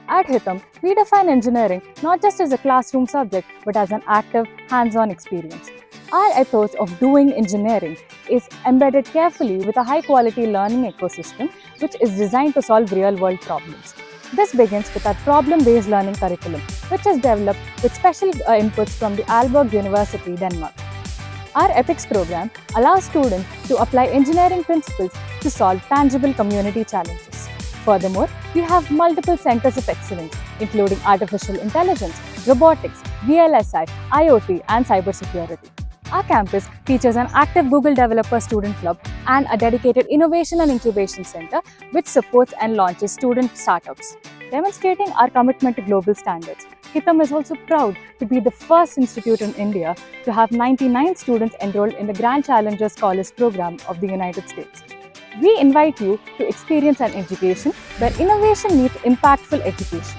At HITAM, we define engineering not just as a classroom subject but as an active, hands-on experience. Our ethos of doing engineering is embedded carefully with a high-quality learning ecosystem which is designed to solve real-world problems. This begins with our problem-based learning curriculum, which is developed with special inputs from the Aalborg University, Denmark. Our EPICS program allows students to apply engineering principles to solve tangible community challenges. Furthermore, we have multiple centers of excellence, including artificial intelligence, robotics, VLSI, IoT, and cybersecurity. Our campus features an active Google Developer Student Club and a dedicated Innovation and Incubation Center, which supports and launches student startups. Demonstrating our commitment to global standards, HITAM is also proud to be the first institute in India to have 99 students enrolled in the Grand Challenger Scholars Program of the United States. We invite you to experience an education where innovation meets impactful education.